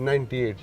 98।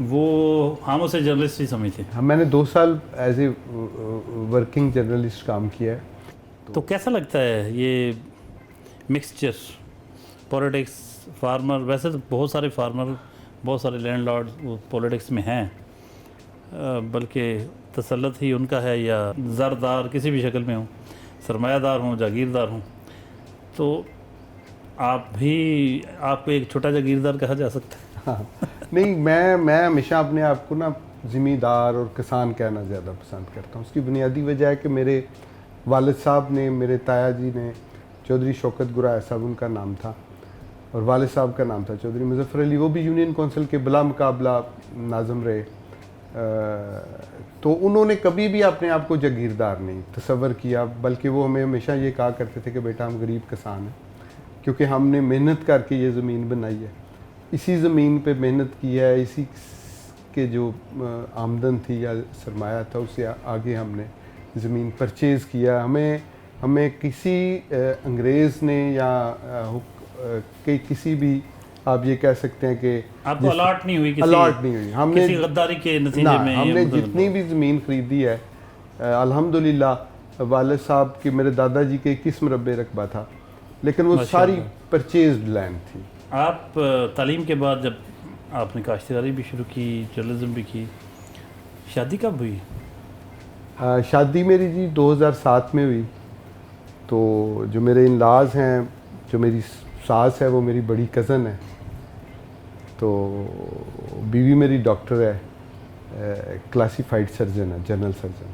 وہ ہم اسے جرنلسٹ ہی سمجھتے ہیں. ہاں میں نے 2 سال ایز اے ورکنگ جرنلسٹ کام کیا ہے. تو کیسا لگتا ہے یہ مکسچر پولیٹکس فارمر؟ ویسے تو بہت سارے فارمر بہت سارے لینڈ لارڈ وہ پولیٹکس میں ہیں، بلکہ تسلط ہی ان کا ہے، یا زردار کسی بھی شکل میں ہوں، سرمایہ دار ہوں، جاگیردار ہوں. تو آپ کو ایک چھوٹا جاگیردار کہا جا سکتا ہے. ہاں نہیں، میں ہمیشہ اپنے آپ کو نا زمیندار اور کسان کہنا زیادہ پسند کرتا ہوں. اس کی بنیادی وجہ ہے کہ میرے والد صاحب نے، میرے تایا جی نے، چودھری شوکت گرائے صاحب ان کا نام تھا، اور والد صاحب کا نام تھا چودھری مظفر علی، وہ بھی یونین کونسل کے بلا مقابلہ ناظم رہے. تو انہوں نے کبھی بھی اپنے آپ کو جاگیردار نہیں تصور کیا، بلکہ وہ ہمیں ہمیشہ یہ کہا کرتے تھے کہ بیٹا ہم غریب کسان ہیں، کیونکہ ہم نے محنت کر کے یہ زمین بنائی ہے، اسی زمین پہ محنت کی ہے، اسی کے جو آمدن تھی یا سرمایہ تھا اس سے آگے ہم نے زمین پرچیز کیا. ہمیں کسی انگریز نے یا کسی بھی آپ یہ کہہ سکتے ہیں کہ آپ کو الاٹ نہیں ہوئی، الاٹ نہیں ہوئی. ہم نے کسی غداری کے نتیجے میں ہم نے جتنی بھی زمین خریدی ہے الحمدللہ، والد صاحب کے میرے دادا جی کے 21 مربع رقبہ تھا، لیکن وہ ساری پرچیزڈ لینڈ تھی. آپ تعلیم کے بعد جب آپ نے کاشتکاری بھی شروع کی، جرنلزم بھی کی، شادی کب ہوئی؟ شادی میری جی 2007 میں ہوئی. تو جو میرے انلاز ہیں، جو میری ساس ہے وہ میری بڑی کزن ہے. تو بیوی میری ڈاکٹر ہے، کلاسیفائڈ سرجن ہے، جنرل سرجن،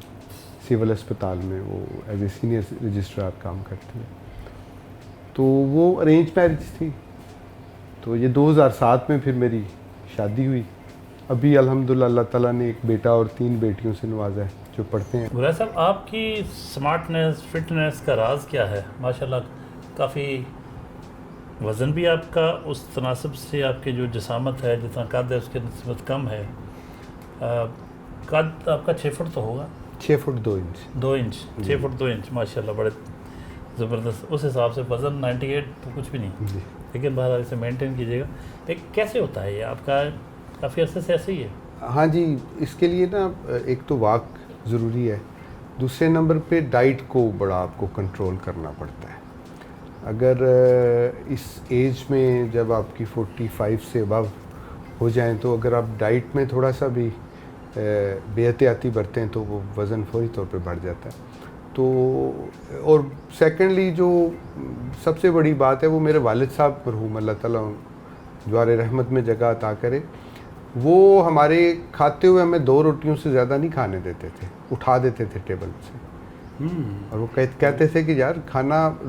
سول اسپتال میں وہ ایز اے سینئر رجسٹرار کام کرتی ہے. تو وہ ارینج میرج تھی. تو یہ 2007 میں پھر میری شادی ہوئی. ابھی الحمدللہ اللہ تعالیٰ نے ایک بیٹا اور 3 بیٹیوں سے نوازا ہے جو پڑھتے ہیں. گرائے صاحب، آپ کی سمارٹنیس، فٹنس کا راز کیا ہے؟ ماشاءاللہ کافی وزن بھی آپ کا اس تناسب سے، آپ کی جو جسامت ہے، جتنا قد ہے اس کے نسبت کم ہے. قد آپ کا 6 فٹ تو ہوگا؟ 6 foot 2 inch. 2 inch 6 foot 2 inch ماشاءاللہ، بڑے زبردست. اس حساب سے وزن 98 تو کچھ بھی نہیں، جی. لیکن بہرحال اسے مینٹین کیجیے گا. ایک کیسے ہوتا ہے یہ آپ کا؟ کافی عرصے سے ایسے ہی ہے؟ ہاں جی، اس کے لیے نا ایک تو واک ضروری ہے، دوسرے نمبر پہ ڈائٹ کو بڑا آپ کو کنٹرول کرنا پڑتا ہے. اگر اس ایج میں جب آپ کی 45 سے ابو ہو جائیں تو اگر آپ ڈائٹ میں تھوڑا سا بھی بے احتیاطی برتیں تو وہ وزن فوری طور پہ بڑھ جاتا ہے. تو اور سیکنڈلی جو سب سے بڑی بات ہے وہ میرے والد صاحب مرحوم، اللہ تعالیٰ جوار رحمت میں جگہ عطا کرے، وہ ہمارے کھاتے ہوئے ہمیں 2 روٹیوں سے زیادہ نہیں کھانے دیتے تھے، اٹھا دیتے تھے ٹیبل سے. اور وہ کہتے تھے کہ یار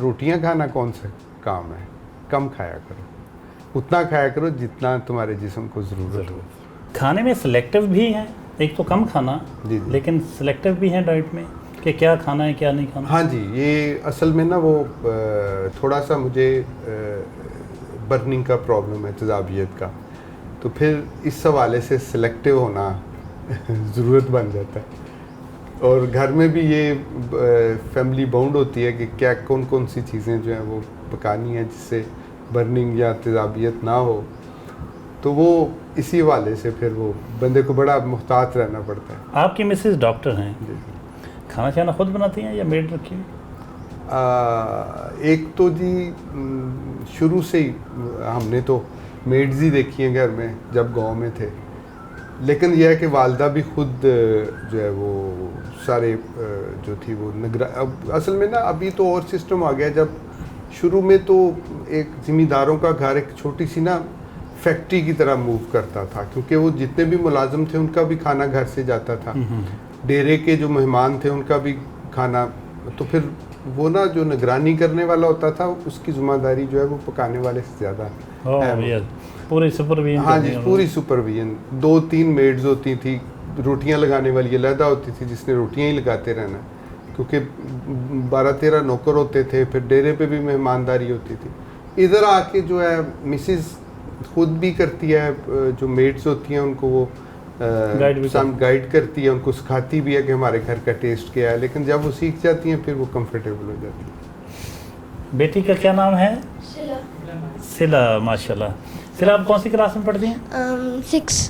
روٹیاں کھانا کون سا کام ہے، کم کھایا کرو، اتنا کھایا کرو جتنا تمہارے جسم کو ضرورت ہو. کھانے میں سلیکٹیو بھی ہیں، ایک تو کم کھانا، لیکن سلیکٹیو بھی ہیں ڈائٹ میں کہ کیا کھانا ہے کیا نہیں کھانا. ہاں جی، یہ اصل میں نا وہ تھوڑا سا مجھے برننگ کا پرابلم ہے، تیزابیت کا، تو پھر اس حوالے سے سلیکٹیو ہونا ضرورت بن جاتا ہے. اور گھر میں بھی یہ فیملی باؤنڈ ہوتی ہے کہ کیا کون سی چیزیں جو ہیں وہ پکانی ہیں جس سے برننگ یا تیزابیت نہ ہو. تو وہ اسی حوالے سے پھر وہ بندے کو بڑا محتاط رہنا پڑتا ہے. آپ کی مسز ڈاکٹر ہیں، جی. کھانا شانا خود بناتی ہیں یا میڈ رکھی ہوئی؟ ایک تو جی شروع سے ہی ہم نے تو میڈز ہی دیکھی ہیں گھر میں جب گاؤں میں تھے، لیکن یہ ہے کہ والدہ بھی خود جو ہے وہ سارے جو تھی وہ اب اصل میں نا ابھی تو اور سسٹم آ گیا. جب شروع میں تو ایک زمینداروں کا گھر ایک چھوٹی سی نا فیکٹری کی طرح موو کرتا تھا، کیونکہ وہ جتنے بھی ملازم تھے ان کا بھی کھانا گھر سے جاتا تھا، ڈیرے کے جو مہمان تھے ان کا بھی کھانا. تو پھر وہ نا جو نگرانی کرنے والا ہوتا تھا اس کی ذمہ داری جو ہے وہ پکانے والے سے زیادہ پوری سپرویژن. ہاں جی، پوری سپرویژن. 2-3 میڈز ہوتی تھی، روٹیاں لگانے والی علیحدہ ہوتی تھی جس نے روٹیاں ہی لگاتے رہنا، کیونکہ 12-13 نوکر ہوتے تھے. پھر ڈیرے پہ بھی مہمانداری ہوتی تھی. ادھر آ کے جو ہے مسز خود بھی کرتی ہے، جو میڈز ہوتی ہیں ان کو وہ گائیڈ کرتی ہے، ان کو سکھاتی بھی ہے کہ ہمارے گھر کا ٹیسٹ کیا ہے. لیکن جب وہ سیکھ جاتی ہیں پھر وہ کمفرٹیبل ہو جاتی ہیں. بیٹی کا کیا نام ہے؟ صلہ. ماشاء اللہ. صلہ آپ کون سی کلاس میں پڑھتی ہیں؟ 6.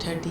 13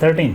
13।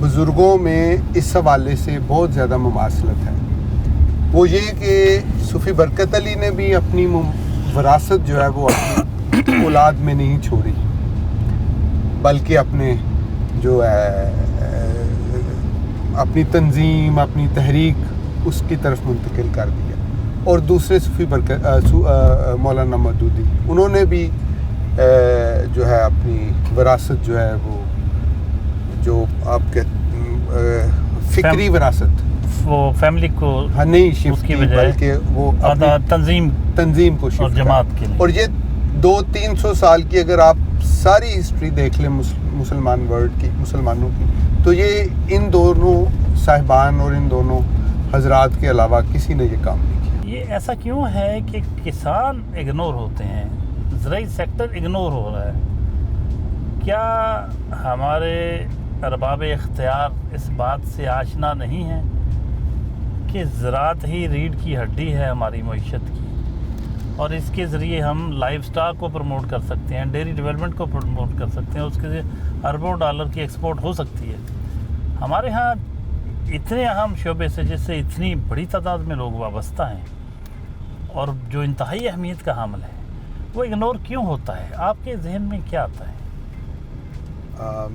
بزرگوں میں اس حوالے سے بہت زیادہ مماثلت ہے. وہ یہ کہ صوفی برکت علی نے بھی اپنی وراثت جو ہے وہ اپنی اولاد میں نہیں چھوڑی، بلکہ اپنے جو ہے اپنی تنظیم، اپنی تحریک اس کی طرف منتقل کر دیا. اور دوسرے صوفی مولانا مودودی، انہوں نے بھی جو ہے اپنی وراثت جو ہے وہ جو آپ کے فکری وراثت وہ فیملی کو نہیں شفٹ کی کی، بجائے بلکہ وہ تنظیم کو اور شفٹ جماعت کے لیے. اور یہ 200-300 سال کی اگر آپ ساری ہسٹری دیکھ لیں مسلمان ورلڈ کی، مسلمانوں کی، تو یہ ان دونوں صاحبان اور ان دونوں حضرات کے علاوہ کسی نے یہ کام نہیں کیا. یہ ایسا کیوں ہے کہ کسان اگنور ہوتے ہیں، زرعی سیکٹر اگنور ہو رہا ہے؟ کیا ہمارے ارباب اختیار اس بات سے آشنا نہیں ہیں کہ زراعت ہی ریڑھ کی ہڈی ہے ہماری معیشت کی، اور اس کے ذریعے ہم لائف سٹاک کو پروموٹ کر سکتے ہیں، ڈیری ڈیولپمنٹ کو پروموٹ کر سکتے ہیں، اس کے اربوں ڈالر کی ایکسپورٹ ہو سکتی ہے. ہمارے ہاں اتنے اہم شعبے سے جس سے اتنی بڑی تعداد میں لوگ وابستہ ہیں اور جو انتہائی اہمیت کا حامل ہے، وہ اگنور کیوں ہوتا ہے؟ آپ کے ذہن میں کیا آتا ہے؟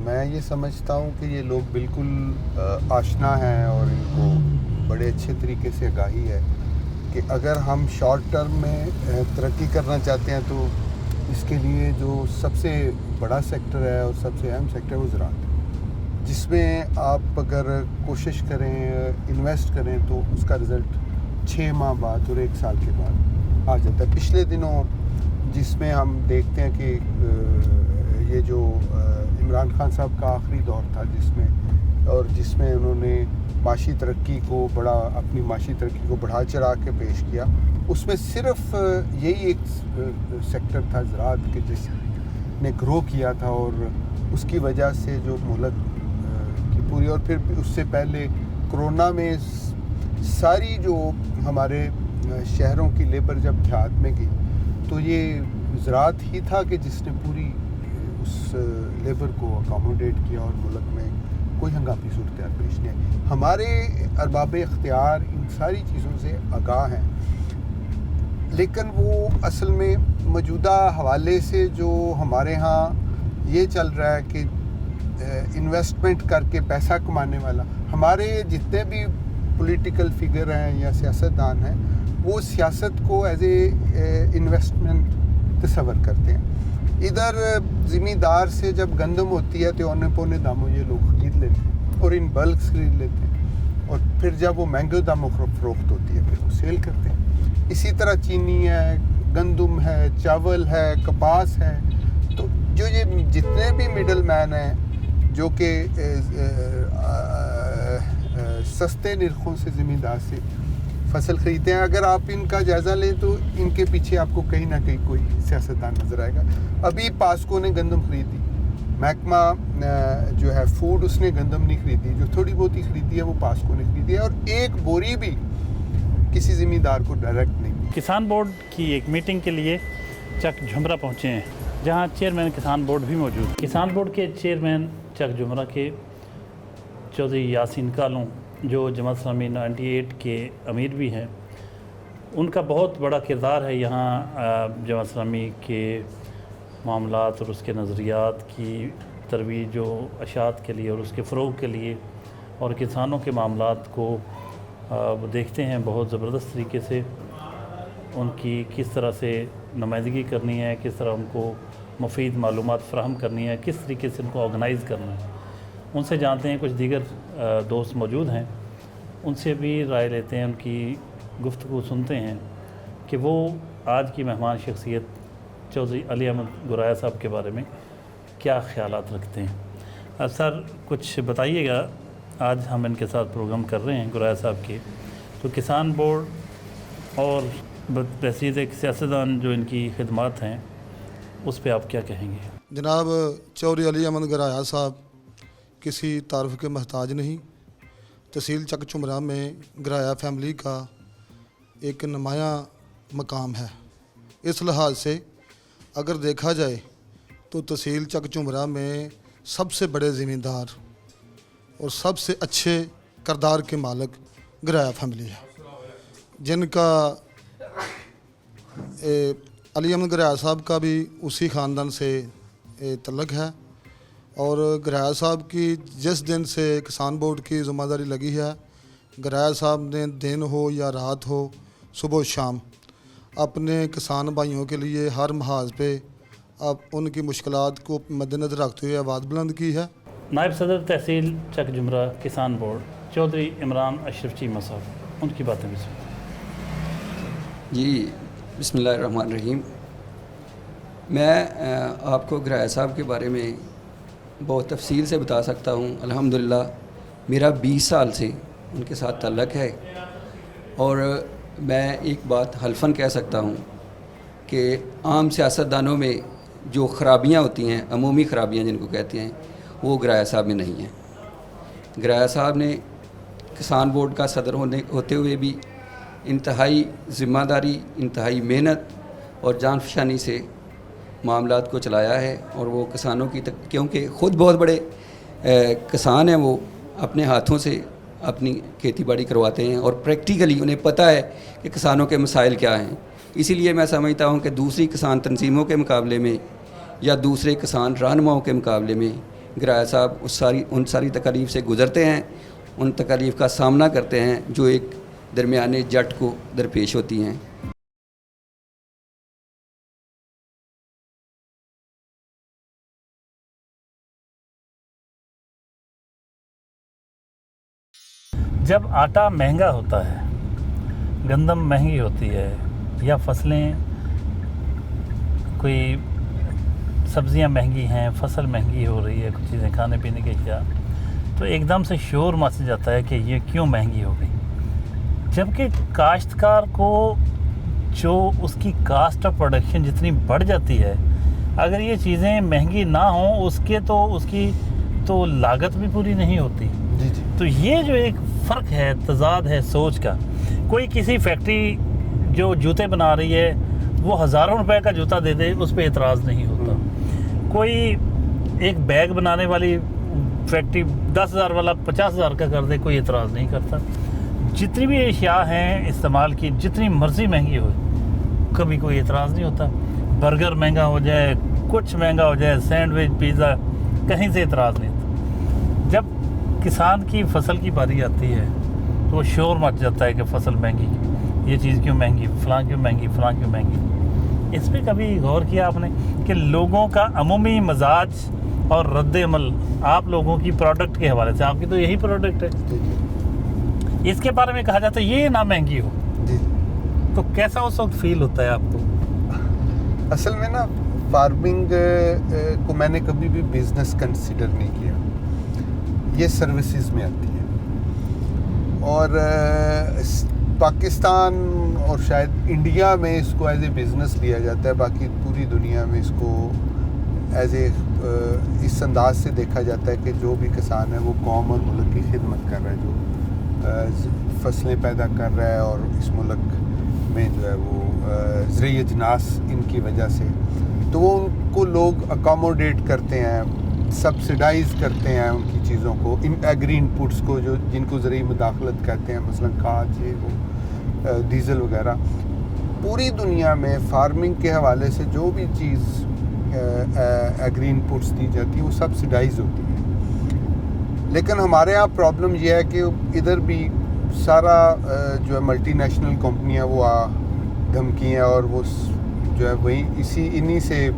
میں یہ سمجھتا ہوں کہ یہ لوگ بالکل آشنا ہیں اور ان کو بڑے اچھے طریقے سے آگاہی ہے کہ اگر ہم شارٹ ٹرم میں ترقی کرنا چاہتے ہیں تو اس کے لیے جو سب سے بڑا سیکٹر ہے اور سب سے اہم سیکٹر ہے وہ زراعت ہے، جس میں آپ اگر کوشش کریں، انویسٹ کریں تو اس کا رزلٹ 6 ماہ بعد اور 1 سال کے بعد آ جاتا ہے. پچھلے دنوں جس میں ہم دیکھتے ہیں کہ یہ جو عمران خان صاحب کا آخری دور تھا جس میں انہوں نے معاشی ترقی کو اپنی معاشی ترقی کو بڑھا چڑھا کے پیش کیا، اس میں صرف یہی ایک سیکٹر تھا زراعت کے جس نے گرو کیا تھا، اور اس کی وجہ سے جو ملک کی پوری، اور پھر اس سے پہلے کرونا میں ساری جو ہمارے شہروں کی لیبر جب دیہات میں گئی تو یہ زراعت ہی تھا کہ جس نے پوری اس لیبر کو اکاموڈیٹ کیا اور ملک میں کوئی ہنگامی صورتحال پیش نہیں آئی. ہمارے ارباب اختیار ان ساری چیزوں سے آگاہ ہیں، لیکن وہ اصل میں موجودہ حوالے سے جو ہمارے ہاں یہ چل رہا ہے کہ انویسٹمنٹ کر کے پیسہ کمانے والا، ہمارے جتنے بھی پولیٹیکل فگر ہیں یا سیاستدان ہیں وہ سیاست کو ایز اے انویسٹمنٹ تصور کرتے ہیں. ادھر زمیندار سے جب گندم ہوتی ہے تو اونے پونے داموں یہ لوگ خرید لیتے ہیں اور ان بلکس خرید لیتے ہیں، اور پھر جب وہ مہنگے داموں فروخت ہوتی ہے پھر وہ سیل کرتے ہیں. اسی طرح چینی ہے، گندم ہے، چاول ہے، کپاس ہے. تو جو یہ جتنے بھی مڈل مین ہیں جو کہ سستے نرخوں سے زمیندار سے فصل خریدتے ہیں، اگر آپ ان کا جائزہ لیں تو ان کے پیچھے آپ کو کہیں نہ کہیں کوئی سیاستدان نظر آئے گا. ابھی پاسکو نے گندم خریدی، محکمہ جو ہے فوڈ اس نے گندم نہیں خریدی، جو تھوڑی بہت ہی خریدی ہے وہ پاسکو نے خریدی ہے، اور ایک بوری بھی کسی زمیندار کو ڈائریکٹ نہیں. کسان بورڈ کی ایک میٹنگ کے لیے چک جھمرا پہنچے ہیں جہاں چیئرمین کسان بورڈ بھی موجود. کسان بورڈ کے چیئرمین چک جھمرا کے چودھری یاسین کالوں جو جماعت اسلامی 98 کے امیر بھی ہیں، ان کا بہت بڑا کردار ہے یہاں جماعت اسلامی کے معاملات اور اس کے نظریات کی ترویج و اشاعت کے لیے اور اس کے فروغ کے لیے، اور کسانوں کے معاملات کو وہ دیکھتے ہیں بہت زبردست طریقے سے. ان کی کس طرح سے نمائندگی کرنی ہے، کس طرح ان کو مفید معلومات فراہم کرنی ہے، کس طریقے سے ان کو آرگنائز کرنا ہے، ان سے جانتے ہیں. کچھ دیگر دوست موجود ہیں، ان سے بھی رائے لیتے ہیں، ان کی گفتگو سنتے ہیں کہ وہ آج کی مہمان شخصیت چودھری علی احمد گرایا صاحب کے بارے میں کیا خیالات رکھتے ہیں. سر کچھ بتائیے گا، آج ہم ان کے ساتھ پروگرام کر رہے ہیں گرایا صاحب کے، تو کسان بورڈ اور بحیثیت ایک سیاستدان جو ان کی خدمات ہیں اس پہ آپ کیا کہیں گے؟ جناب چودھری علی احمد گرایا صاحب کسی تعارف کے محتاج نہیں. تحصیل چک جھمرا میں گرایا فیملی کا ایک نمایاں مقام ہے. اس لحاظ سے اگر دیکھا جائے تو تحصیل چک جھمرا میں سب سے بڑے ذمہ اور سب سے اچھے کردار کے مالک گرایا فیملی ہے، جن کا علی احمد گرایا صاحب کا بھی اسی خاندان سے تعلق ہے، اور گرایا صاحب کی جس دن سے کسان بورڈ کی ذمہ داری لگی ہے، گرایا صاحب نے دن ہو یا رات ہو، صبح و شام اپنے کسان بھائیوں کے لیے ہر محاذ پہ اب ان کی مشکلات کو مد نظر رکھتے ہوئے آواز بلند کی ہے۔ نائب صدر تحصیل چک جمرہ کسان بورڈ چودھری عمران اشرف چیمہ صاحب، ان کی باتیں بھی سنتے۔ جی بسم اللہ الرحمن الرحیم۔ میں آپ کو گرایا صاحب کے بارے میں بہت تفصیل سے بتا سکتا ہوں۔ الحمدللہ میرا 20 سال سے ان کے ساتھ تعلق ہے، اور میں ایک بات حلفاً کہہ سکتا ہوں کہ عام سیاستدانوں میں جو خرابیاں ہوتی ہیں، عمومی خرابیاں جن کو کہتے ہیں، وہ گرایا صاحب میں نہیں ہیں۔ گرایا صاحب نے کسان بورڈ کا صدر ہوتے ہوئے بھی انتہائی ذمہ داری، انتہائی محنت اور جان فشانی سے معاملات کو چلایا ہے، اور وہ کسانوں کی کیونکہ خود بہت بڑے کسان ہیں، وہ اپنے ہاتھوں سے اپنی کھیتی باڑی کرواتے ہیں، اور پریکٹیکلی انہیں پتہ ہے کہ کسانوں کے مسائل کیا ہیں۔ اسی لیے میں سمجھتا ہوں کہ دوسری کسان تنظیموں کے مقابلے میں یا دوسرے کسان رہنماؤں کے مقابلے میں گرایا صاحب ان ساری تکالیف سے گزرتے ہیں، ان تکالیف کا سامنا کرتے ہیں جو ایک درمیانے جٹ کو درپیش ہوتی ہیں۔ جب آٹا مہنگا ہوتا ہے، گندم مہنگی ہوتی ہے، یا فصلیں کوئی سبزیاں مہنگی ہیں، فصل مہنگی ہو رہی ہے، کچھ چیزیں کھانے پینے کے کیا، تو ایک دم سے شور مچ جاتا ہے کہ یہ کیوں مہنگی ہو گئی، جبکہ کاشتکار کو جو اس کی کاسٹ آف پروڈکشن جتنی بڑھ جاتی ہے، اگر یہ چیزیں مہنگی نہ ہوں اس کی تو لاگت بھی پوری نہیں ہوتی۔ جی جی، تو یہ جو ایک فرق ہے، تضاد ہے سوچ کا۔ کوئی کسی فیکٹری جو جوتے بنا رہی ہے وہ ہزاروں روپے کا جوتا دے دے، اس پہ اعتراض نہیں ہوتا۔ کوئی ایک بیگ بنانے والی فیکٹری 10,000 والا 50,000 کا کر دے، کوئی اعتراض نہیں کرتا۔ جتنی بھی اشیاء ہیں استعمال کی، جتنی مرضی مہنگی ہو، کبھی کوئی اعتراض نہیں ہوتا۔ برگر مہنگا ہو جائے، کچھ مہنگا ہو جائے، سینڈوچ، پیزا، کہیں سے اعتراض نہیں ہوتا۔ جب کسان کی فصل کی باری آتی ہے تو وہ شور مچ جاتا ہے کہ فصل مہنگی، یہ چیز کیوں مہنگی، فلاں کیوں مہنگی، فلاں کیوں مہنگی۔ اس پہ کبھی غور کیا آپ نے کہ لوگوں کا عمومی مزاج اور رد عمل آپ لوگوں کی پروڈکٹ کے حوالے سے، آپ کی تو یہی پروڈکٹ ہے، اس کے بارے میں کہا جاتا ہے یہ نہ مہنگی ہو، تو کیسا اس وقت فیل ہوتا ہے آپ کو؟ اصل میں نا فارمنگ کو میں نے کبھی بھی بزنس کنسیڈر نہیں کیا، یہ سروسز میں آتی ہے، اور پاکستان اور شاید انڈیا میں اس کو ایز اے بزنس لیا جاتا ہے، باقی پوری دنیا میں اس کو ایز اے اس انداز سے دیکھا جاتا ہے کہ جو بھی کسان ہے وہ قوم اور ملک کی خدمت کر رہا ہے، جو فصلیں پیدا کر رہا ہے، اور اس ملک میں جو ہے وہ زرعی اجناس ان کی وجہ سے، تو وہ ان کو لوگ اکاموڈیٹ کرتے ہیں، سبسڈائز کرتے ہیں ان کی چیزوں کو، ان ایگری ان پٹس کو، جو جن کو زرعی مداخلت کہتے ہیں، مثلا کھاد، یہ وہ ڈیزل وغیرہ۔ پوری دنیا میں فارمنگ کے حوالے سے جو بھی چیز ایگری ان پٹس دی جاتی ہے وہ سبسڈائز ہوتی ہے، لیکن ہمارے ہاں پرابلم یہ ہے کہ ادھر بھی سارا جو ہے ملٹی نیشنل کمپنیاں وہ دھمکی ہیں، اور وہ جو ہے وہی انہی سے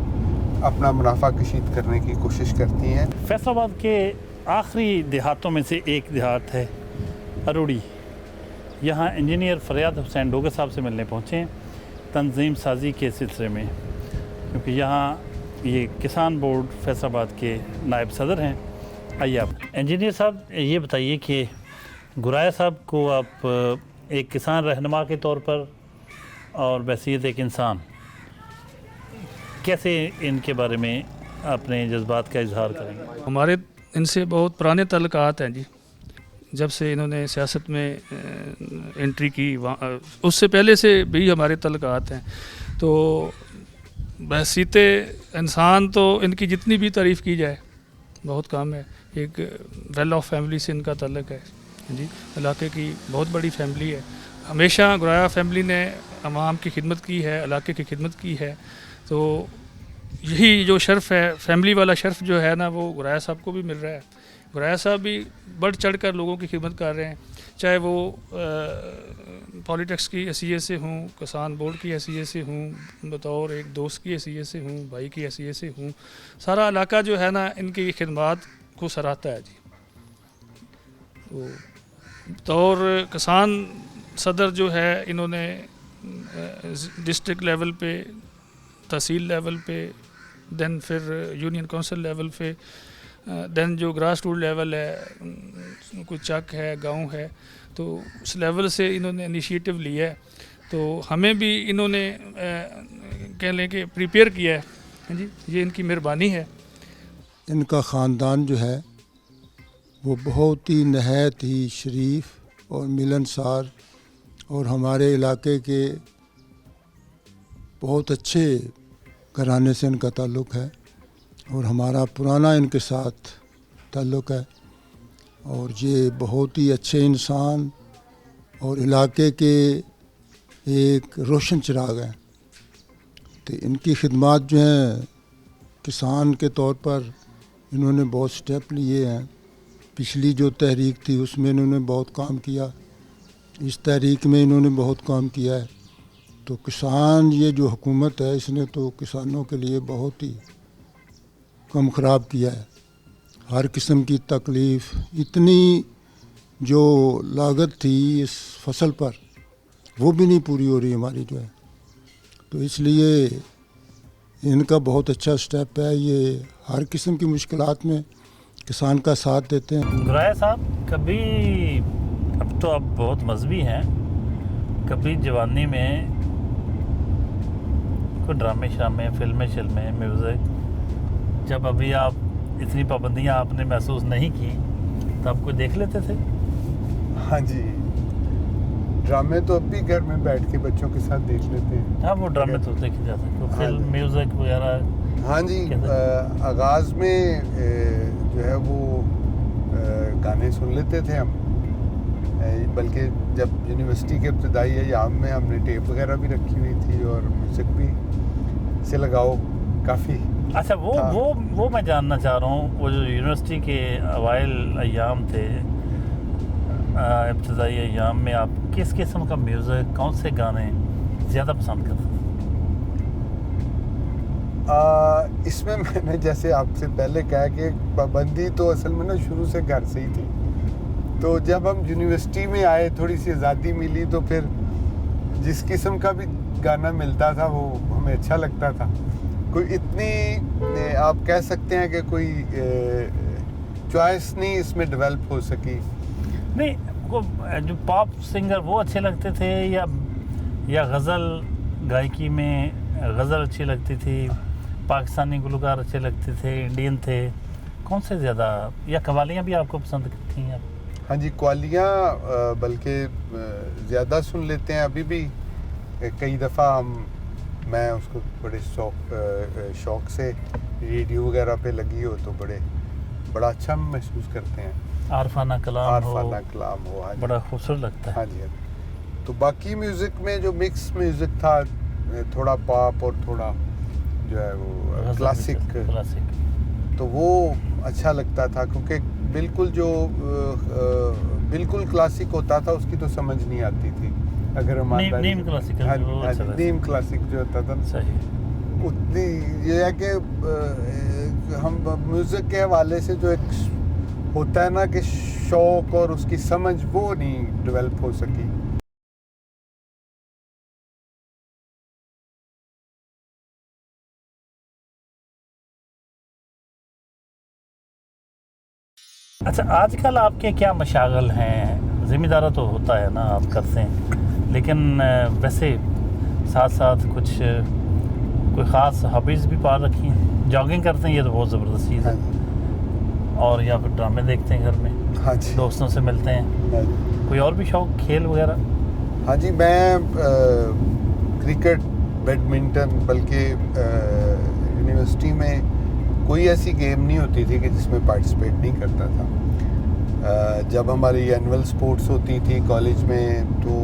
اپنا منافع کشید کرنے کی کوشش کرتی ہیں۔ فیصل آباد کے آخری دیہاتوں میں سے ایک دیہات ہے اروڑی۔ یہاں انجینئر فریاد حسین ڈوگر صاحب سے ملنے پہنچے ہیں تنظیم سازی کے سلسلے میں، کیونکہ یہاں یہ کسان بورڈ فیصل آباد کے نائب صدر ہیں۔ آئیے آپ انجینئر صاحب یہ بتائیے کہ گرایا صاحب کو آپ ایک کسان رہنما کے طور پر اور بحیثیت ایک انسان کیسے ان کے بارے میں اپنے جذبات کا اظہار کریں گے؟ ہمارے ان سے بہت پرانے تعلقات ہیں جی، جب سے انہوں نے سیاست میں انٹری کی، اس سے پہلے سے بھی ہمارے تعلقات ہیں، تو بحیثیت انسان تو ان کی جتنی بھی تعریف کی جائے بہت کام ہے. ایک ویل آف فیملی سے ان کا تعلق ہے جی. علاقے کی بہت بڑی فیملی ہے. ہمیشہ گرایا فیملی نے عوام کی خدمت کی ہے, علاقے کی خدمت کی ہے. تو یہی جو شرف ہے, فیملی والا شرف جو ہے نا, وہ گرایا صاحب کو بھی مل رہا ہے. گرایا صاحب بھی بڑھ چڑھ کر لوگوں کی خدمت کر رہے ہیں, چاہے وہ پالیٹکس کی حیثیت سے ہوں, کسان بورڈ کی حیثیت سے ہوں, بطور ایک دوست کی حیثیت سے ہوں, بھائی کی حیثیت سے ہوں. سارا علاقہ جو ہے نا ان کی خدمات کو سراہتا ہے جی. تو بطور کسان صدر جو ہے, انہوں نے ڈسٹرکٹ لیول پہ, تحصیل لیول پہ, دین پھر یونین کونسل لیول پہ, دین جو گراس روٹ لیول ہے, کوئی چک ہے, گاؤں ہے, تو اس لیول سے انہوں نے انیشیٹو لیا ہے. تو ہمیں بھی انہوں نے کہہ لیں کہ پریپیئر کیا ہے جی. یہ ان کی مہربانی ہے. ان کا خاندان جو ہے وہ بہت ہی نہایت ہی شریف اور ملنسار, اور ہمارے علاقے کے بہت اچھے گھرانے سے ان کا تعلق ہے, اور ہمارا پرانا ان کے ساتھ تعلق ہے. اور یہ بہت ہی اچھے انسان اور علاقے کے ایک روشن چراغ ہیں. تو ان کی خدمات جو ہیں کسان کے طور پر انہوں نے بہت سٹیپ لیے ہیں. پچھلی جو تحریک تھی اس میں انہوں نے بہت کام کیا, اس تحریک میں انہوں نے بہت کام کیا ہے. تو کسان, یہ جو حکومت ہے, اس نے تو کسانوں کے لیے بہت ہی کم خراب کیا ہے. ہر قسم کی تکلیف, اتنی جو لاگت تھی اس فصل پر وہ بھی نہیں پوری ہو رہی ہماری جو ہے. تو اس لیے ان کا بہت اچھا سٹیپ ہے. یہ ہر قسم کی مشکلات میں کسان کا ساتھ دیتے ہیں. گرایا صاحب کبھی, اب تو آپ بہت مذہبی ہیں, کبھی جوانی میں کوئی ڈرامے شامے, فلمیں شلمیں, میوزک, جب ابھی آپ اتنی پابندیاں آپ نے محسوس نہیں کی تو آپ کو دیکھ لیتے تھے؟ ہاں جی, ڈرامے تو اب بھی گھر میں بیٹھ کے بچوں کے ساتھ دیکھ لیتے ہیں. ہاں, وہ ڈرامے تو دیکھے جا سکتے, فلم, میوزک وغیرہ. ہاں جی, آغاز میں جو ہے وہ گانے سن لیتے تھے ہم, بلکہ جب یونیورسٹی کے ابتدائی ایام میں ہم نے ٹیپ وغیرہ بھی رکھی ہوئی تھی, اور میوزک بھی سے لگاؤ کافی. اچھا, وہ میں جاننا چاہ رہا ہوں, وہ جو یونیورسٹی کے اوائل ایام تھے, ابتدائی ایام میں آپ کس قسم کا میوزک, کون سے گانے زیادہ پسند کرتے تھے؟ اس میں نے جیسے آپ سے پہلے کہا کہ پابندی تو اصل میں نا شروع سے گھر سے ہی تھی. تو جب ہم یونیورسٹی میں آئے, تھوڑی سی آزادی ملی, تو پھر جس قسم کا بھی گانا ملتا تھا وہ ہمیں اچھا لگتا تھا. کوئی اتنی آپ کہہ سکتے ہیں کہ کوئی چوائس نہیں اس میں ڈیولپ ہو سکی. نہیں, وہ جو پاپ سنگر وہ اچھے لگتے تھے, یا غزل گائیکی میں غزل اچھی لگتی تھی, پاکستانی گلوکار اچھے لگتے تھے, انڈین تھے, کون سے زیادہ, یا قوالیاں بھی آپ کو پسند تھیں؟ ہاں جی, قوالیاں بلکہ زیادہ سن لیتے ہیں ابھی بھی. کئی دفعہ میں اس کو بڑے شوق سے ریڈیو وغیرہ پہ لگی ہو تو بڑا اچھا محسوس کرتے ہیں. عارفانہ کلام ہو, بڑا خوبصورت لگتا ہے. ہاں جی. تو باقی میوزک میں جو مکس میوزک تھا, تھوڑا پاپ اور تھوڑا جو ہے وہ کلاسک, تو وہ اچھا لگتا تھا, کیونکہ بالکل کلاسک ہوتا تھا اس کی تو سمجھ نہیں آتی تھی. اگر ہم نیم کلاسک جو ہوتا تھا صحیح, اتنی یہ ہے کہ ہم میوزک کے حوالے سے جو ایک ہوتا ہے نا کہ شوق اور اس کی سمجھ, وہ نہیں ڈیولپ ہو سکی. اچھا, آج کل آپ کے کیا مشاغل ہیں؟ ذمہ دارہ تو ہوتا ہے نا, آپ کرتے ہیں, لیکن ویسے ساتھ ساتھ کچھ کوئی خاص ہابیز بھی پال رکھی ہیں؟ جاگنگ کرتے ہیں, یہ تو بہت زبردست چیز ہے, اور یا پھر ڈرامے دیکھتے ہیں گھر میں, ہاں جی, دوستوں سے ملتے ہیں, کوئی اور بھی شوق, کھیل وغیرہ؟ ہاں جی, میں کرکٹ, بیڈمنٹن, بلکہ یونیورسٹی میں کوئی ایسی گیم نہیں ہوتی تھی کہ جس میں پارٹیسپیٹ نہیں کرتا تھا. جب ہماری اینول سپورٹس ہوتی تھی کالج میں تو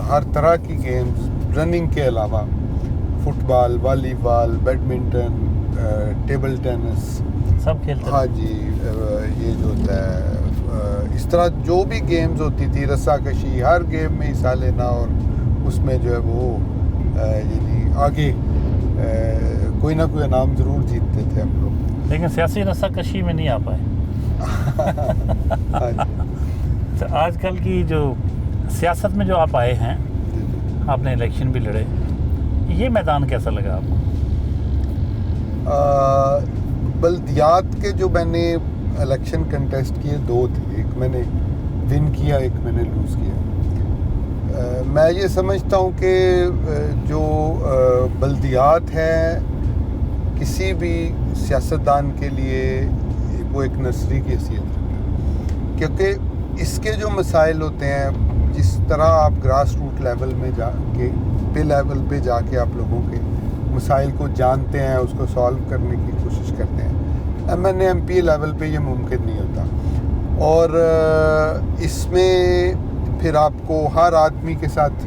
ہر طرح کی گیمز، رننگ کے علاوہ فٹ بال، والی بال، بیڈمنٹن، ٹیبل ٹینس، سب کھیلتے ہاں جی، یہ جو ہوتا ہے اس طرح جو بھی گیمز ہوتی تھی، رسا کشی، ہر گیم میں حصہ لینا اور اس میں جو ہے وہ یعنی آگے کوئی نہ کوئی انعام ضرور جیتتے تھے ہم لوگ. لیکن سیاسی رسا کشی میں نہیں آ پائے. ہاں جی. آج کل کی جو سیاست میں جو آپ آئے ہیں، آپ نے الیکشن بھی لڑے، یہ میدان کیسا لگا آپ کو؟ بلدیات کے جو میں نے الیکشن کنٹیسٹ کیے 2 تھے، ایک میں نے ون کیا، ایک میں نے لوز کیا. میں یہ سمجھتا ہوں کہ جو بلدیات ہیں کسی بھی سیاستدان کے لیے وہ ایک نرسری کی حیثیت رکھتا ہے، کیونکہ اس کے جو مسائل ہوتے ہیں، جس طرح آپ گراس روٹ لیول میں جا کے پے لیول پہ جا کے آپ لوگوں کے مسائل کو جانتے ہیں، اس کو سالو کرنے کی کوشش کرتے ہیں. MNA MP لیول پہ یہ ممکن نہیں ہوتا. اور اس میں پھر آپ کو ہر آدمی کے ساتھ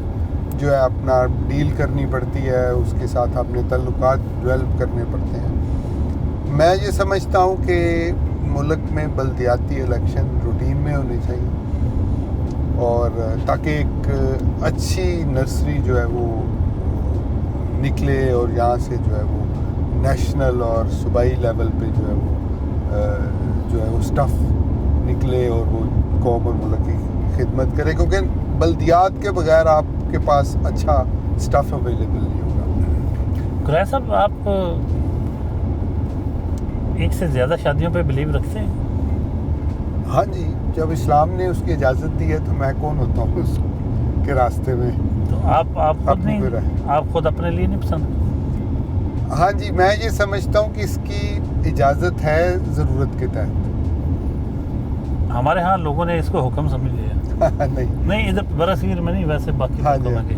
جو ہے اپنا ڈیل کرنی پڑتی ہے، اس کے ساتھ اپنے تعلقات ڈیولپ کرنے پڑتے ہیں. میں یہ سمجھتا ہوں کہ ملک میں بلدیاتی الیکشن روٹین میں ہونے چاہیے، اور تاکہ ایک اچھی نرسری جو ہے وہ نکلے اور یہاں سے جو ہے وہ نیشنل اور صوبائی لیول پہ جو ہے وہ سٹف نکلے اور وہ قوم اور ملک کی خدمت کرے، کیونکہ بلدیات کے بغیر آپ کے پاس اچھا سٹف اویلیبل نہیں ہوگا. قرائے صاحب، آپ ایک سے زیادہ شادیوں پہ بلیو رکھتے ہیں؟ ہاں جی، جب اسلام نے اس کی اجازت دی ہے تو میں کون ہوتا ہوں اس کے راستے میں. تو آپ خود نہیں، آپ خود اپنے لیے نہیں پسند؟ ہاں جی، میں یہ سمجھتا ہوں کہ اس کی اجازت ہے ضرورت کے تحت. ہمارے ہاں لوگوں نے اس کو حکم سمجھ لیا. نہیں ادھر برصغیر میں نہیں، ویسے باقی حکم ہے کہ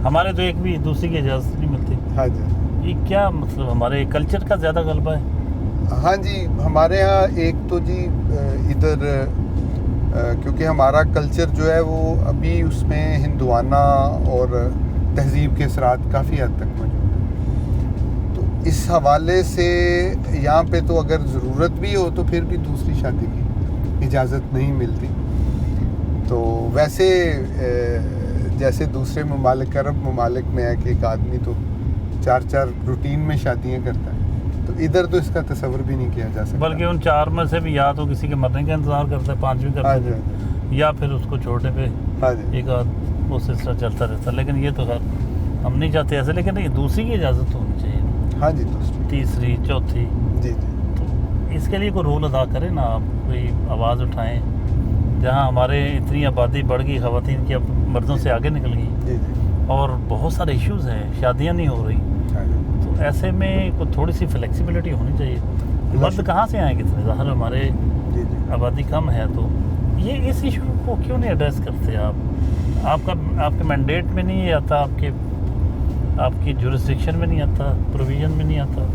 ہمارے تو ایک بھی دوسری کی اجازت نہیں ملتی. ہاں جی، یہ کیا مطلب ہمارے کلچر کا زیادہ غلبہ ہے؟ ہاں جی، ہمارے ہاں ایک تو جی ادھر کیونکہ ہمارا کلچر جو ہے وہ ابھی اس میں ہندوانہ اور تہذیب کے اثرات کافی حد تک موجود ہیں. تو اس حوالے سے یہاں پہ تو اگر ضرورت بھی ہو تو پھر بھی دوسری شادی کی اجازت نہیں ملتی. تو ویسے جیسے دوسرے ممالک، عرب ممالک میں ہے کہ ایک آدمی تو 4 روٹین میں شادیاں کرتا ہے، تو ادھر تو اس کا تصور بھی نہیں کیا جا سکتا. بلکہ ان 4 میں سے بھی یا تو کسی کے مرنے کا انتظار کرتا ہے، 5ویں کرتا ہے، یا پھر اس کو چھوڑنے پہ ایک آدھ وہ سلسلہ چلتا رہتا ہے. لیکن یہ تو خیر ہم نہیں چاہتے ایسے، لیکن دوسری کی اجازت ہونی چاہیے. ہاں جی، دوسری، تیسری، چوتھی. جی جی. تو اس کے لیے کوئی رول ادا کریں نا، آپ کوئی آواز اٹھائیں. جہاں ہمارے اتنی آبادی بڑھ گئی، خواتین کی اب مردوں سے آگے نکل گئی، جی جی، اور بہت سارے ایشوز ہیں، شادیاں نہیں ہو رہی. تو ایسے میں کوئی تھوڑی سی فلیکسیبلٹی ہونی چاہیے. مرد کہاں سے آئیں کتنے؟ ظاہر ہمارے آبادی کم ہے، تو یہ اس ایشو کو کیوں نہیں ایڈریس کرتے آپ کے مینڈیٹ میں نہیں آتا، آپ کی جورسڈکشن میں نہیں آتا، پروویژن میں نہیں آتا.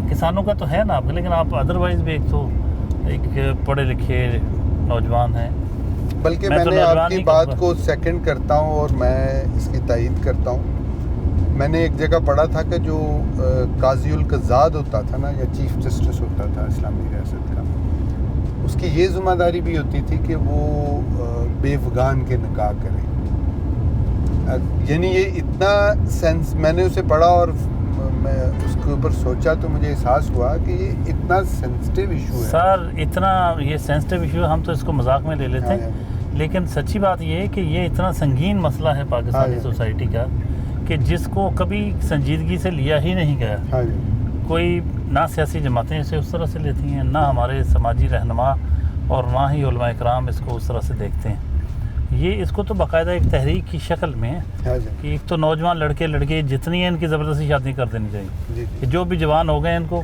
کسانوں کا تو ہے نا آپ کا، لیکن آپ ادروائز بھی ایک پڑھے لکھے نوجوان ہیں. بلکہ میں نے آپ کی بات کو سیکنڈ کرتا ہوں اور میں اس کی تائید کرتا ہوں. میں نے ایک جگہ پڑھا تھا کہ جو قاضی القضات ہوتا تھا نا، یا چیف جسٹس ہوتا تھا اسلامی ریاست کا، اس کی یہ ذمہ داری بھی ہوتی تھی کہ وہ بیوگان کے نکاح کرے. یعنی یہ اتنا سینس، میں نے اسے پڑھا اور میں اس کے اوپر سوچا تو مجھے احساس ہوا کہ یہ اتنا سینسٹیو ایشو ہے. سر اتنا یہ سینسٹیو ایشو ہے، ہم تو اس کو مذاق میں لے لیتے ہیں، لیکن سچی بات یہ ہے کہ یہ اتنا سنگین مسئلہ ہے پاکستانی سوسائٹی کا کہ جس کو کبھی سنجیدگی سے لیا ہی نہیں گیا. کوئی نہ سیاسی جماعتیں اسے اس طرح سے لیتی ہیں، نہ ہمارے سماجی رہنما، اور نہ ہی علماء اکرام اس کو اس طرح سے دیکھتے ہیں. یہ اس کو تو باقاعدہ ایک تحریک کی شکل میں کہ ایک تو نوجوان لڑکے جتنی ہیں ان کی زبردستی شادی کر دینی چاہیے. کہ جو بھی جوان ہو گئے ان کو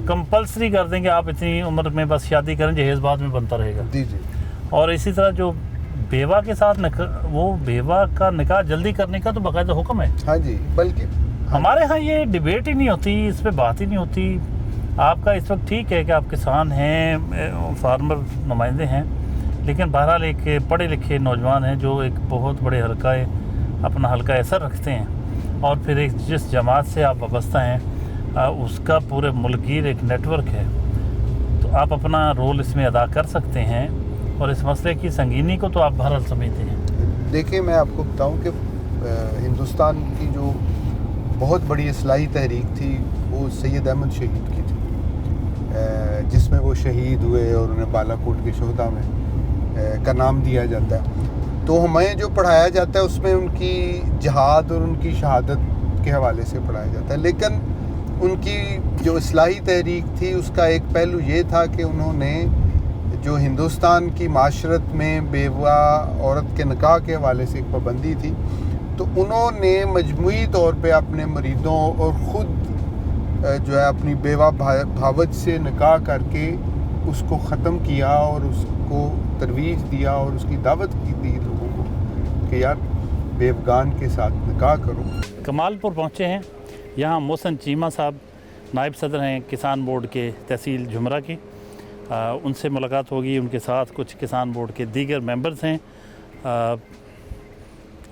کمپلسری کر دیں کہ آپ اتنی عمر میں بس شادی کریں، جہیز بعد میں بنتا رہے گا. اور اسی طرح جو بیوہ کے ساتھ وہ بیوہ کا نکاح جلدی کرنے کا تو باقاعدہ حکم ہے. ہاں جی، بلکہ ہمارے ہاں یہ ڈیبیٹ ہی نہیں ہوتی، اس پہ بات ہی نہیں ہوتی. آپ کا اس وقت ٹھیک ہے کہ آپ کسان ہیں، فارمر نمائندے ہیں، لیکن بہرحال ایک پڑھے لکھے نوجوان ہیں جو ایک بہت بڑے اپنا حلقہ اثر رکھتے ہیں، اور پھر ایک جس جماعت سے آپ وابستہ ہیں اس کا پورے ملکگیر ایک نیٹ ورک ہے، تو آپ اپنا رول اس میں ادا کر سکتے ہیں، اور اس مسئلے کی سنگینی کو تو آپ بہرحال سمجھتے ہیں۔ دیکھیں، میں آپ کو بتاؤں کہ ہندوستان کی جو بہت بڑی اصلاحی تحریک تھی وہ سید احمد شہید کی تھی، جس میں وہ شہید ہوئے اور انہیں بالا کوٹ کے شہداء میں کا نام دیا جاتا ہے۔ تو ہمیں جو پڑھایا جاتا ہے اس میں ان کی جہاد اور ان کی شہادت کے حوالے سے پڑھایا جاتا ہے، لیکن ان کی جو اصلاحی تحریک تھی اس کا ایک پہلو یہ تھا کہ انہوں نے جو ہندوستان کی معاشرت میں بیوہ عورت کے نکاح کے حوالے سے ایک پابندی تھی، تو انہوں نے مجموعی طور پہ اپنے مریدوں اور خود جو ہے اپنی بیوہ بھاوج سے نکاح کر کے اس کو ختم کیا اور اس کو ترویج دیا اور اس کی دعوت کی دی لوگوں کو کہ یار بیوگان کے ساتھ نکاح کرو۔ کمال پور پہنچے ہیں، یہاں محسن چیمہ صاحب نائب صدر ہیں کسان بورڈ کے تحصیل جمرہ کے، ان سے ملاقات ہوگی، ان کے ساتھ کچھ کسان بورڈ کے دیگر ممبرز ہیں۔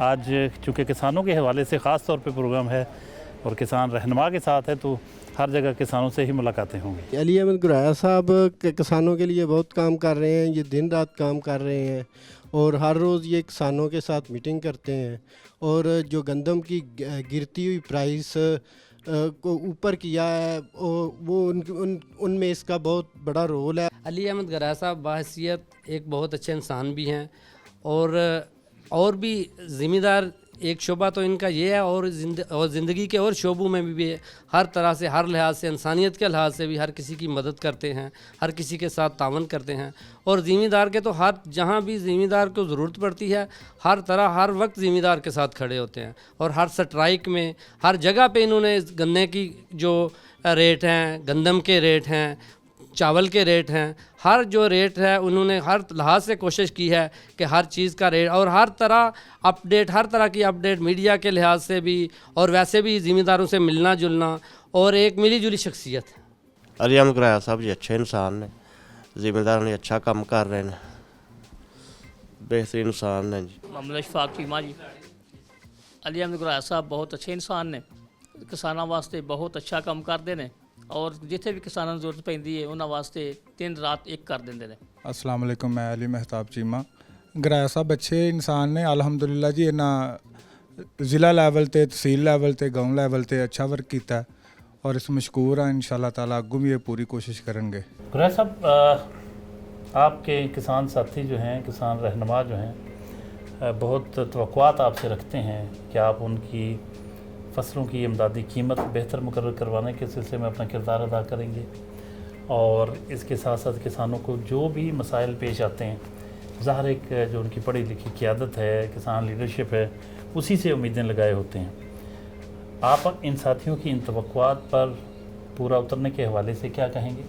آج چونکہ کسانوں کے حوالے سے خاص طور پہ پروگرام ہے اور کسان رہنما کے ساتھ ہے، تو ہر جگہ کسانوں سے ہی ملاقاتیں ہوں گی۔ علی احمد گرایا صاحب کسانوں کے لیے بہت کام کر رہے ہیں، یہ دن رات کام کر رہے ہیں، اور ہر روز یہ کسانوں کے ساتھ میٹنگ کرتے ہیں، اور جو گندم کی گرتی ہوئی پرائس کو اوپر کیا ہے وہ ان میں اس کا بہت بڑا رول ہے۔ علی احمد گرایا صاحب بحیثیت ایک بہت اچھے انسان بھی ہیں، اور بھی ذمہ دار ایک شعبہ تو ان کا یہ ہے، اور زندگی کے اور شعبوں میں بھی ہر طرح سے، ہر لحاظ سے، انسانیت کے لحاظ سے بھی ہر کسی کی مدد کرتے ہیں، ہر کسی کے ساتھ تعاون کرتے ہیں، اور ذمہ دار کے تو ہر جہاں بھی ذمہ دار کو ضرورت پڑتی ہے ہر طرح ہر وقت ذمہ دار کے ساتھ کھڑے ہوتے ہیں، اور ہر سٹرائک میں ہر جگہ پہ انہوں نے گنے کی جو ریٹ ہیں، گندم کے ریٹ ہیں، چاول کے ریٹ ہیں، ہر جو ریٹ ہے انہوں نے ہر لحاظ سے کوشش کی ہے کہ ہر چیز کا ریٹ، اور ہر طرح ہر طرح کی اپڈیٹ میڈیا کے لحاظ سے بھی، اور ویسے بھی ذمہ داروں سے ملنا جلنا، اور ایک ملی جلی شخصیت ہے۔ علی احمد گرایا صاحب جی اچھے انسان نے، ذمہ دار نے، اچھا کام کر رہے ہیں، بہترین انسان نے جی۔ محمد اشفاق چیمہ جی، علی احمد گرایا صاحب بہت اچھے انسان نے، کسانوں واسطے بہت اچھا کام کرتے ہیں، اور جتنے بھی کسانوں کی ضرورت پیندی ہے انہوں واسطے دن رات ایک کر دیں۔ السلام علیکم، میں علی مہتاب چیمہ۔ گرایا صاحب اچھے انسان نے، الحمدللہ جی، انہیں ضلع لیول تے، تحصیل لیول تے، گاؤں لیول تے اچھا ورک کیتا ہے، اور اس مشکور ہیں، انشاءاللہ تعالیٰ اگوں بھی یہ پوری کوشش کریں گے۔ گرایا صاحب، آپ کے کسان ساتھی جو ہیں، کسان رہنما جو ہیں، بہت توقعات آپ سے رکھتے ہیں کہ آپ ان کی فصلوں کی امدادی قیمت بہتر مقرر کروانے کے سلسلے میں اپنا کردار ادا کریں گے، اور اس کے ساتھ ساتھ کسانوں کو جو بھی مسائل پیش آتے ہیں، ظاہر ایک جو ان کی پڑھی لکھی قیادت ہے، کسان لیڈرشپ ہے، اسی سے امیدیں لگائے ہوتے ہیں۔ آپ ان ساتھیوں کی ان توقعات پر پورا اترنے کے حوالے سے کیا کہیں گے،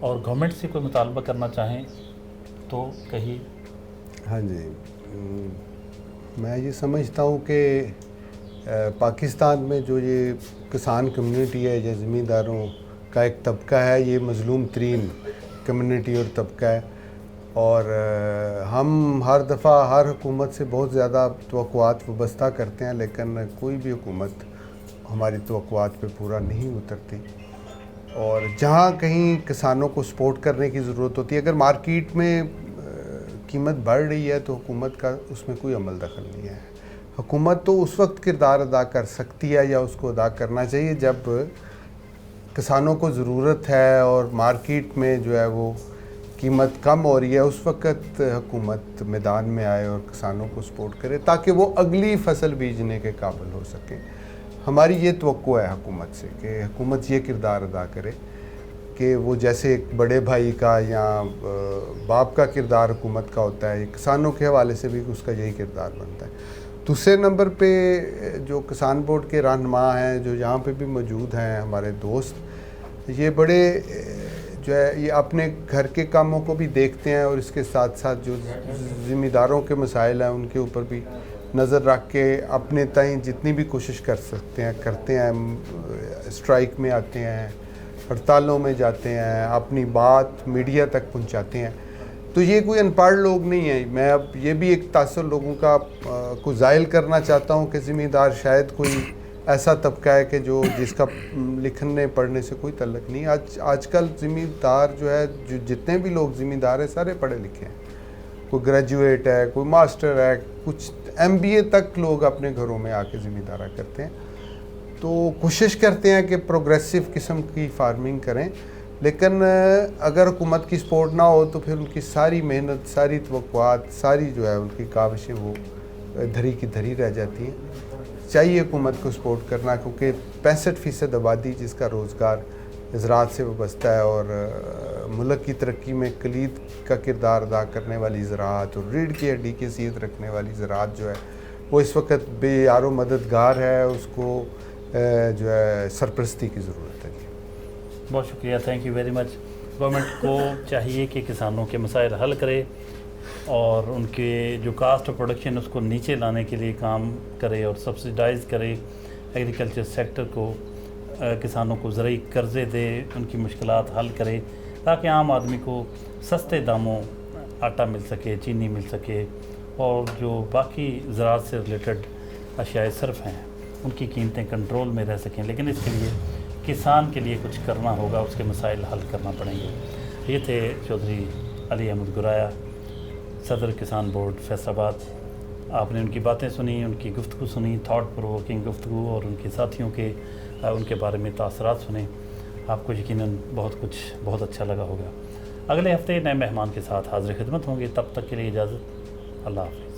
اور گورنمنٹ سے کوئی مطالبہ کرنا چاہیں تو کہیے۔ ہاں جی، میں یہ سمجھتا ہوں کہ پاکستان میں جو یہ کسان کمیونٹی ہے یا زمینداروں کا ایک طبقہ ہے، یہ مظلوم ترین کمیونٹی اور طبقہ ہے، اور ہم ہر دفعہ ہر حکومت سے بہت زیادہ توقعات وابستہ کرتے ہیں، لیکن کوئی بھی حکومت ہماری توقعات پہ پورا نہیں اترتی، اور جہاں کہیں کسانوں کو سپورٹ کرنے کی ضرورت ہوتی ہے، اگر مارکیٹ میں قیمت بڑھ رہی ہے تو حکومت کا اس میں کوئی عمل دخل نہیں ہے۔ حکومت تو اس وقت کردار ادا کر سکتی ہے یا اس کو ادا کرنا چاہیے جب کسانوں کو ضرورت ہے اور مارکیٹ میں جو ہے وہ قیمت کم ہو رہی ہے، اس وقت حکومت میدان میں آئے اور کسانوں کو سپورٹ کرے تاکہ وہ اگلی فصل بیجنے کے قابل ہو سکیں۔ ہماری یہ توقع ہے حکومت سے کہ حکومت یہ کردار ادا کرے کہ وہ جیسے ایک بڑے بھائی کا یا باپ کا کردار حکومت کا ہوتا ہے، کسانوں کے حوالے سے بھی اس کا یہی کردار بنتا ہے۔ دوسرے نمبر پہ جو کسان بورڈ کے رہنما ہیں جو یہاں پہ بھی موجود ہیں، ہمارے دوست، یہ بڑے جو ہے یہ اپنے گھر کے کاموں کو بھی دیکھتے ہیں، اور اس کے ساتھ ساتھ جو ذمہ داروں کے مسائل ہیں ان کے اوپر بھی نظر رکھ کے اپنے تئیں جتنی بھی کوشش کر سکتے ہیں کرتے ہیں، اسٹرائک میں آتے ہیں، ہڑتالوں میں جاتے ہیں, اپنی بات میڈیا تک پہنچاتے ہیں. تو یہ کوئی ان پڑھ لوگ نہیں ہیں. میں اب یہ بھی ایک تاثر لوگوں کا کو زائل کرنا چاہتا ہوں کہ ذمہ دار شاید کوئی ایسا طبقہ ہے کہ جس کا لکھنے پڑھنے سے کوئی تعلق نہیں. آج کل ذمہ دار جو ہے, جتنے بھی لوگ ذمہ دار ہیں سارے پڑھے لکھے ہیں. کوئی گریجویٹ ہے, کوئی ماسٹر ہے, کچھ MBA تک لوگ اپنے گھروں میں آ کے ذمہ دارہ کرتے ہیں. تو کوشش کرتے ہیں کہ پروگریسو قسم کی فارمنگ کریں, لیکن اگر حکومت کی سپورٹ نہ ہو تو پھر ان کی ساری محنت, ساری توقعات, ساری جو ہے ان کی کاوشیں وہ دھری کی دھری رہ جاتی ہیں. چاہیے حکومت کو سپورٹ کرنا, کیونکہ 65% آبادی جس کا روزگار زراعت سے وابستہ ہے, اور ملک کی ترقی میں کلید کا کردار ادا کرنے والی زراعت اور ریڑھ کی ہڈی کی حیثیت رکھنے والی زراعت جو ہے وہ اس وقت بے یار و مددگار ہے. اس کو جو ہے سرپرستی کی ضرورت ہے. بہت شکریہ, thank you very much. Government کو چاہیے کہ کسانوں کے مسائل حل کرے اور ان کے جو کاسٹ آف پروڈکشن اس کو نیچے لانے کے لیے کام کرے اور سبسیڈائز کرے ایگریکلچر سیکٹر کو, کسانوں کو زرعی قرضے دے, ان کی مشکلات حل کرے تاکہ عام آدمی کو سستے داموں آٹا مل سکے, چینی مل سکے, اور جو باقی زراعت سے ریلیٹڈ اشیاء صرف ہیں ان کی قیمتیں کنٹرول میں رہ سکیں. لیکن اس کے لیے کسان کے لیے کچھ کرنا ہوگا, اس کے مسائل حل کرنا پڑیں گے. یہ تھے چودھری علی احمد گرایہ, صدر کسان بورڈ فیصل آباد. آپ نے ان کی باتیں سنی, ان کی گفتگو سنی, تھاٹ پرووکنگ گفتگو, اور ان کے ساتھیوں کے ان کے بارے میں تاثرات سنے. آپ کو یقیناً بہت اچھا لگا ہوگا. اگلے ہفتے نئے مہمان کے ساتھ حاضر خدمت ہوں گے. تب تک کے لیے اجازت. اللہ حافظ.